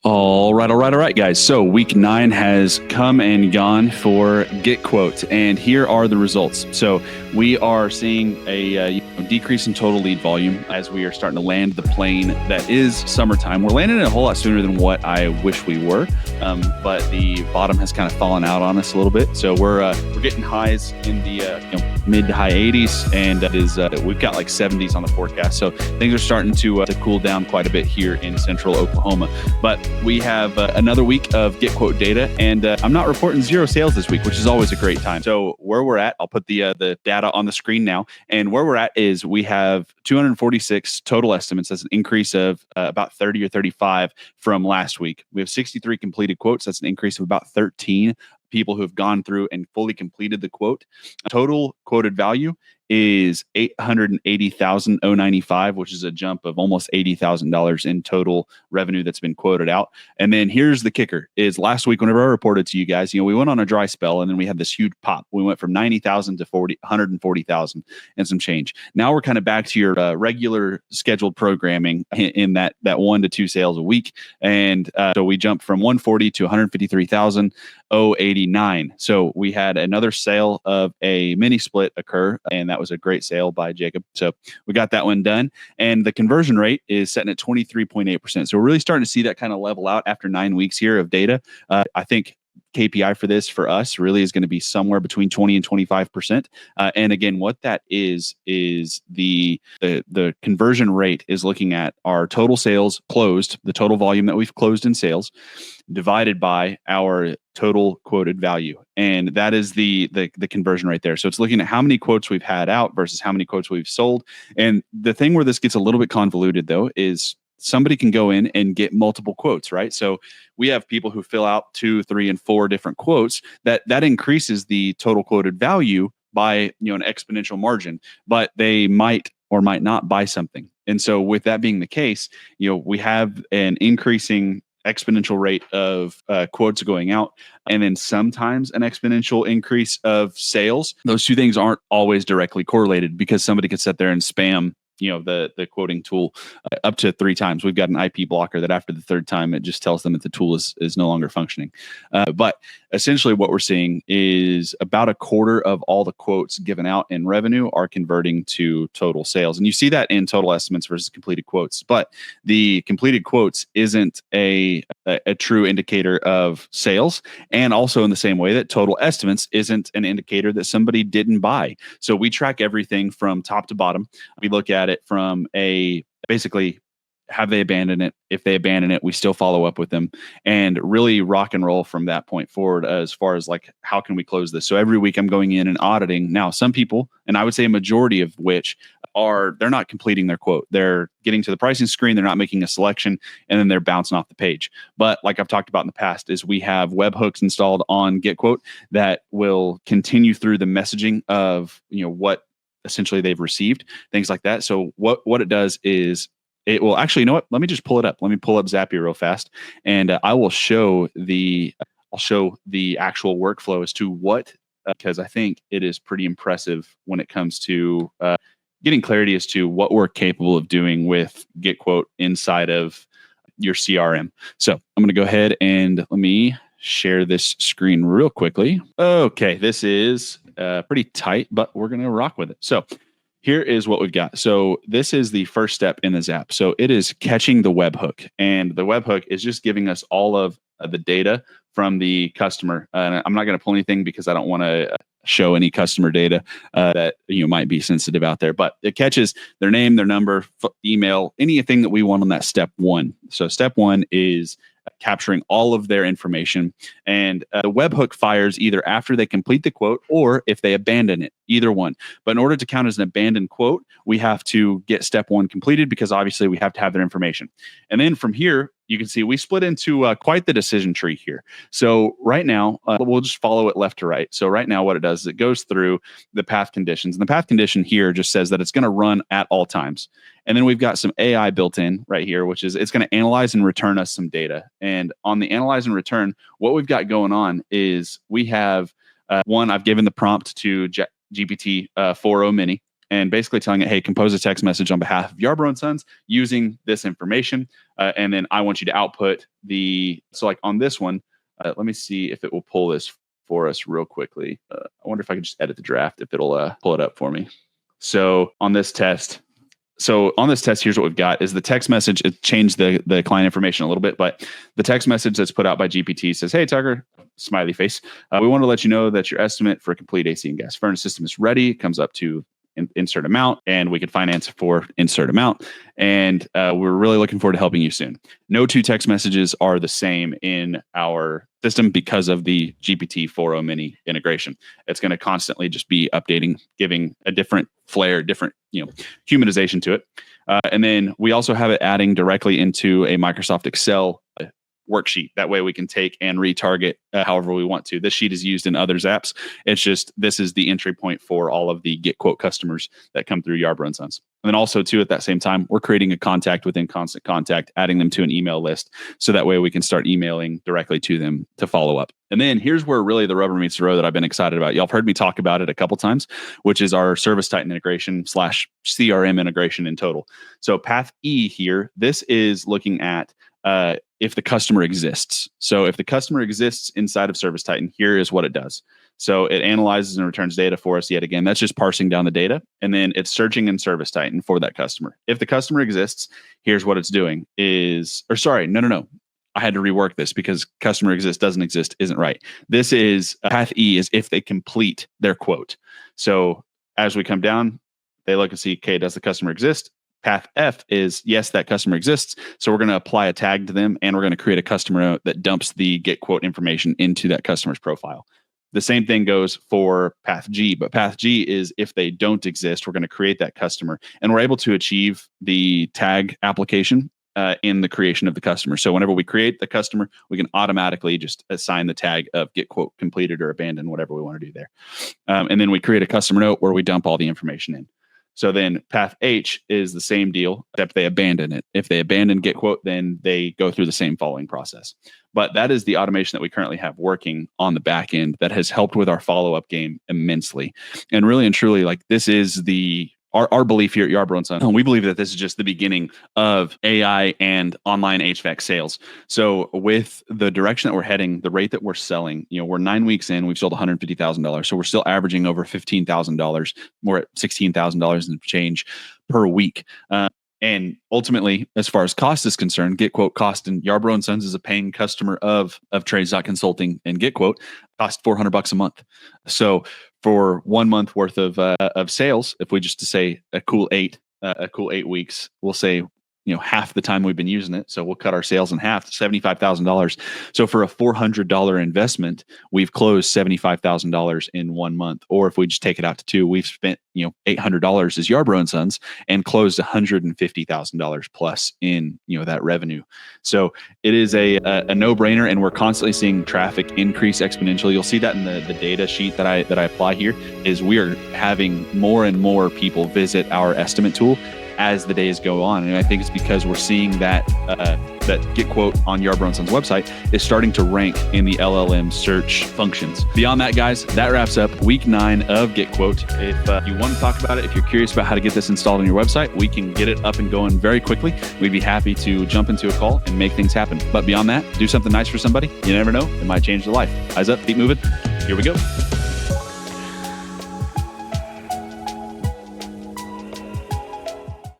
All right, guys. So week 9 has come and gone for GetQuote, and here are the results. So we are seeing a decrease in total lead volume as we are starting to land the plane that is summertime. We're landing it a whole lot sooner than what I wish we were, but the bottom has kind of fallen out on us a little bit. So we're getting highs in the mid to high 80s, and that is we've got like 70s on the forecast. So things are starting to cool down quite a bit here in central Oklahoma, but we have another week of GetQuote data, and I'm not reporting zero sales this week, which is always a great time. So where we're at, I'll put the data on the screen now, and where we're at is we have 246 total estimates. That's an increase of about 30 or 35 from last week. We have 63 completed quotes. That's an increase of about 13 people who have gone through and fully completed the quote. Total quoted value is $880,095, which is a jump of almost $80,000 in total revenue that's been quoted out. And then here's the kicker: is last week, whenever I reported to you guys, we went on a dry spell, and then we had this huge pop. We went from 90,000 to 140,000 and some change. Now we're kind of back to your regular scheduled programming in that 1 to 2 sales a week, and so we jumped from 140 to 153,089. So we had another sale of a mini split occur, and that was a great sale by Jacob. So we got that one done, and the conversion rate is setting at 23.8%. So we're really starting to see that kind of level out after 9 weeks here of data. I think KPI for us really is going to be somewhere between 20 and 25%. And again, what that is the conversion rate is looking at our total sales closed, the total volume that we've closed in sales, divided by our total quoted value. And that is the conversion rate there. So it's looking at how many quotes we've had out versus how many quotes we've sold. And the thing where this gets a little bit convoluted, though, is somebody can go in and get multiple quotes, right? So we have people who fill out 2, 3, and 4 different quotes. That increases the total quoted value by an exponential margin, but they might or might not buy something. And so with that being the case, we have an increasing exponential rate of quotes going out, and then sometimes an exponential increase of sales. Those two things aren't always directly correlated, because somebody could sit there and spam the quoting tool up to 3 times. We've got an IP blocker that after the 3rd time, it just tells them that the tool is no longer functioning. But essentially what we're seeing is about a quarter of all the quotes given out in revenue are converting to total sales. And you see that in total estimates versus completed quotes. But the completed quotes isn't a true indicator of sales. And also in the same way that total estimates isn't an indicator that somebody didn't buy. So we track everything from top to bottom. We look at it from basically, have they abandoned it? If they abandon it, we still follow up with them and really rock and roll from that point forward as far as like, how can we close this? So every week I'm going in and auditing. Now, some people, and I would say a majority of which they're not completing their quote. They're getting to the pricing screen. They're not making a selection, and then they're bouncing off the page. But like I've talked about in the past, is we have webhooks installed on GetQuote that will continue through the messaging of, what essentially they've received, things like that. So what it does is it will actually, let me just pull it up. Let me pull up Zapier real fast, and I will show the actual workflow as to what, because I think it is pretty impressive when it comes to getting clarity as to what we're capable of doing with GetQuote inside of your CRM. So I'm going to go ahead and let me share this screen real quickly. Okay, this is pretty tight, but we're going to rock with it. So here is what we've got. So this is the first step in the Zap. So it is catching the webhook, and the webhook is just giving us all of the data from the customer. And I'm not going to pull anything because I don't want to show any customer data that might be sensitive out there, but it catches their name, their number, email, anything that we want on that step 1. So step 1 is capturing all of their information, and the webhook fires either after they complete the quote or if they abandon it, either one. But in order to count as an abandoned quote, we have to get step 1 completed, because obviously we have to have their information. And then from here, you can see we split into quite the decision tree here. So right now, we'll just follow it left to right. So right now what it does is it goes through the path conditions. And the path condition here just says that it's going to run at all times. And then we've got some AI built in right here, which is it's going to analyze and return us some data. And on the analyze and return, what we've got going on is we have one, I've given the prompt to GPT 4.0 Mini. and basically telling it, hey, compose a text message on behalf of Yarbrough Sons using this information. And then I want you to output so like on this one, let me see if it will pull this for us real quickly. I wonder if I can just edit the draft, if it'll pull it up for me. So on this test, here's what we've got is the text message. It changed the client information a little bit, but the text message that's put out by GPT says, hey, Tucker, smiley face. We want to let you know that your estimate for a complete AC and gas furnace system is ready. It comes up to insert amount, and we could finance it for insert amount. And we're really looking forward to helping you soon. No two text messages are the same in our system because of the GPT-4o Mini integration. It's going to constantly just be updating, giving a different flair, different humanization to it. And then we also have it adding directly into a Microsoft Excel worksheet. That way we can take and retarget however we want to. This sheet is used in others apps. It's just, this is the entry point for all of the GetQuote customers that come through Yarbrough Sons. And then also too, at that same time, we're creating a contact within Constant Contact, adding them to an email list. So that way we can start emailing directly to them to follow up. And then here's where really the rubber meets the road that I've been excited about. Y'all have heard me talk about it a couple times, which is our ServiceTitan integration / CRM integration in total. So path E here, this is looking at if the customer exists. So if the customer exists inside of ServiceTitan, here is what it does. So it analyzes and returns data for us. Yet again, that's just parsing down the data. And then it's searching in ServiceTitan for that customer. If the customer exists, here's what it's doing no. I had to rework this because customer exists, doesn't exist, isn't right. This is path E is if they complete their quote. So as we come down, they look and see, okay, does the customer exist? Path F is yes, that customer exists. So we're going to apply a tag to them, and we're going to create a customer note that dumps the GetQuote information into that customer's profile. The same thing goes for path G, but path G is if they don't exist, we're going to create that customer, and we're able to achieve the tag application in the creation of the customer. So whenever we create the customer, we can automatically just assign the tag of GetQuote completed or abandoned, whatever we want to do there. And then we create a customer note where we dump all the information in. So then path H is the same deal, except they abandon it. If they abandon GetQuote, then they go through the same following process. But that is the automation that we currently have working on the back end that has helped with our follow-up game immensely. And really and truly, like, this is our belief here at Yarbrough Sons. We believe that this is just the beginning of AI and online HVAC sales. So with the direction that we're heading, the rate that we're selling, we're 9 weeks in, we've sold $150,000. So we're still averaging over $15,000. We're at $16,000 and change per week. And ultimately, as far as cost is concerned, GetQuote cost, and Yarbrough Sons is a paying customer of Trades.Consulting and GetQuote, cost $400 a month. So for 1 month worth of sales, if we just to say a cool 8 weeks, we'll say half the time we've been using it. So we'll cut our sales in half, $75,000. So for a $400 investment, we've closed $75,000 in 1 month. Or if we just take it out to 2, we've spent $800 as Yarbrough Sons and closed $150,000 plus in that revenue. So it is a no-brainer, and we're constantly seeing traffic increase exponentially. You'll see that in the data sheet that I apply here. Is we are having more and more people visit our estimate tool as the days go on. And I think it's because we're seeing that GetQuote on Yarbrough Sons website is starting to rank in the LLM search functions. Beyond that, guys, that wraps up week 9 of GetQuote. If you want to talk about it, if you're curious about how to get this installed on your website, we can get it up and going very quickly. We'd be happy to jump into a call and make things happen. But beyond that, do something nice for somebody. You never know, it might change their life. Eyes up, keep moving. Here we go.